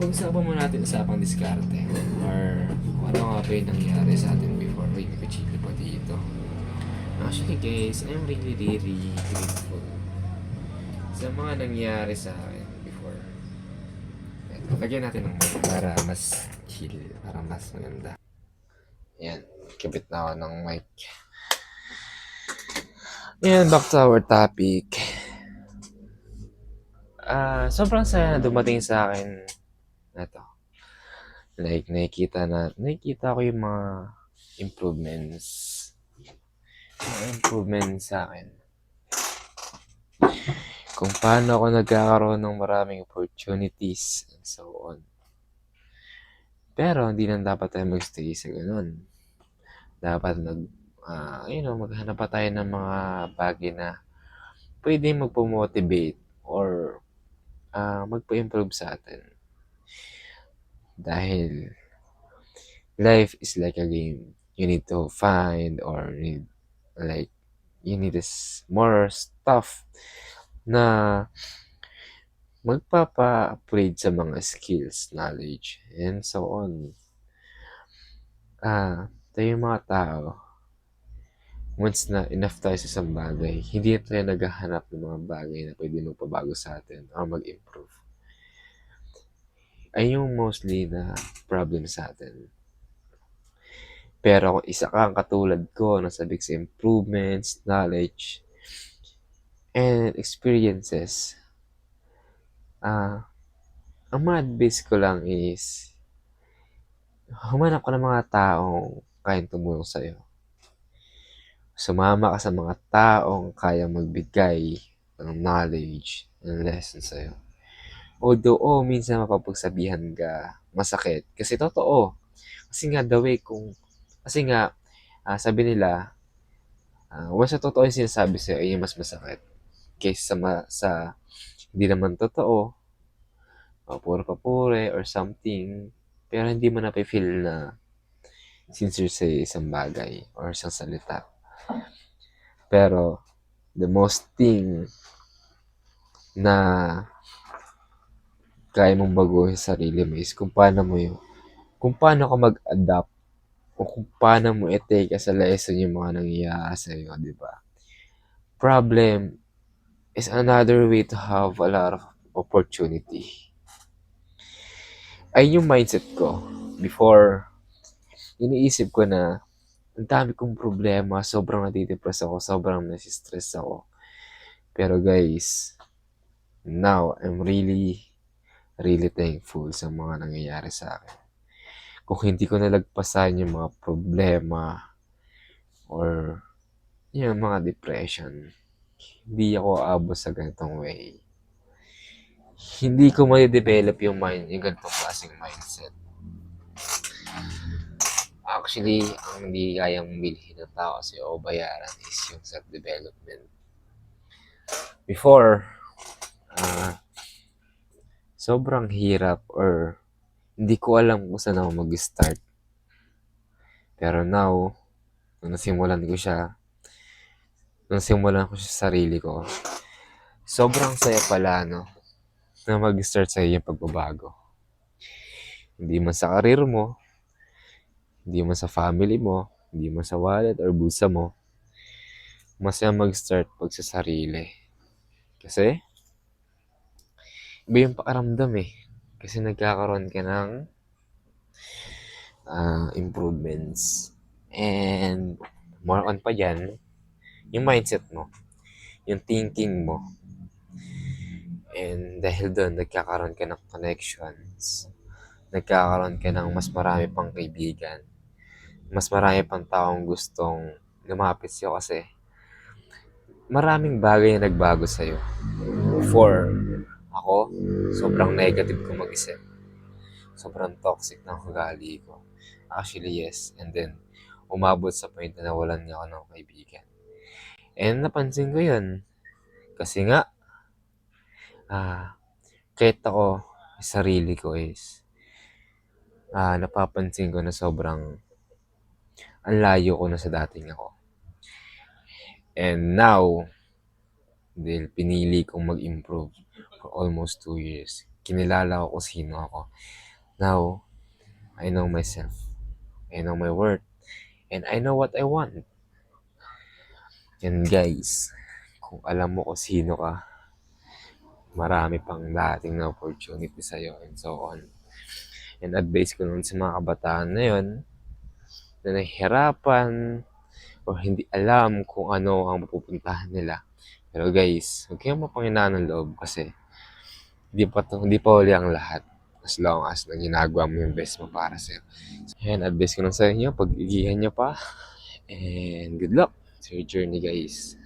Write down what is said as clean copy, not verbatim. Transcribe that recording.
Pag-usapan muna natin usapang diskarte or kung ano nga ba yung nangyari sa atin before. Uy, may kuchili pa dito. Actually guys, I'm really grateful sa mga nangyari sa akin before. Ito, lagyan natin ng mic para mas chill, para mas maganda. Yan, kabit na ako ng mic. Yan, back to our topic. Sobrang saya na dumating sa akin na to. Like, nakikita ko yung mga improvements. Mga improvements sa akin. Kung paano ako nagkakaroon ng maraming opportunities and so on. Pero hindi lang dapat tayo magstay sa ganun. Dapat maghanap pa tayo ng mga bagay na pwede magpo-motivate or magpo-improve sa atin. Dahil life is like a game. You need to find or you need more stuff na magpapa-upgrade sa mga skills, knowledge, and so on. Tayo yung mga tao, once na enough tayo sa isang bagay, hindi tayo naghahanap ng mga bagay na pwede magpabago sa atin o mag-improve. Ay yung mostly na problem sa atin. Pero kung isa kang katulad ko na sabi sa improvements, knowledge, and experiences, ang ma-advise ko lang is humanap ka ng mga taong kayang tumulong sa'yo. Sumama ka sa mga taong kayang magbigay ng knowledge and lesson sa'yo. Although, minsan mapapagsabihan ka, masakit. Kasi totoo. Kasi nga, sabi nila, once na totoo yung sinasabi sa'yo, ay mas masakit. Kaysa sa hindi naman totoo, puro papure or something, pero hindi mo na-feel na sincere sa isang bagay or isang salita. Pero, the most thing na kaya mong baguhin sa sarili mo is kung paano ka mag-adapt o kung paano mo i-take as a lesson yung mga nangyayari sa'yo, di ba? Problem is another way to have a lot of opportunity. Ay yung mindset ko before, iniisip ko na ang dami kong problema, sobrang natidepress ako, sobrang nasistress ako. Pero guys, now I'm really thankful sa mga nangyayari sa akin. Kung hindi ko nalagpasan yung mga problema or yung mga depression, hindi ako aabot sa ganitong way. Hindi ko ma-develop yung ganitong klaseng mindset. Actually, ang hindi kayang bilhin ng tao kasi o bayaran is yung self-development. Before, sobrang hirap or hindi ko alam kung saan ako mag-start. Pero now, nung nasimulan ko sa sarili ko, sobrang saya pala, no? Na mag-start sa yung pagbabago. Hindi man sa karir mo, hindi man sa family mo, hindi man sa wallet or bulsa mo, masaya mag-start pag sa sarili. Kasi, iba yung pakaramdam eh. Kasi nagkakaroon ka ng improvements. And, more on pa dyan, yung mindset mo, yung thinking mo. And dahil doon, nagkakaroon ka ng connections. Nagkakaroon ka ng mas marami pang kaibigan. Mas marami pang taong gustong lumapit sa'yo kasi maraming bagay na nagbago sa'yo. Before, ako, sobrang negative ko mag-isip. Sobrang toxic ng ugali ko. Actually, yes. And then, umabot sa point na nawalan niya ako ng kaibigan. And napansin ko yun. Kasi nga, kahit ako, sarili ko is, napapansin ko na sobrang ang layo ko na sa dating ako. And now, dahil pinili kong mag-improve for almost 2 years, kinilala ko kung sino ako. Now, I know myself. I know my worth. And I know what I want. And guys, kung alam mo kung sino ka, marami pang dating na opportunity sa'yo and so on. And advice ko nun sa mga kabataan na yun, na nahihirapan o hindi alam kung ano ang mapupuntahan nila. Pero guys, huwag kayong mapanginaan ng loob kasi hindi pa huli ang lahat as long as na ginagawa mo yung best mo para sa'yo. Yan, advice ko lang sa inyo, pag-igihan nyo pa, and good luck sa your journey guys.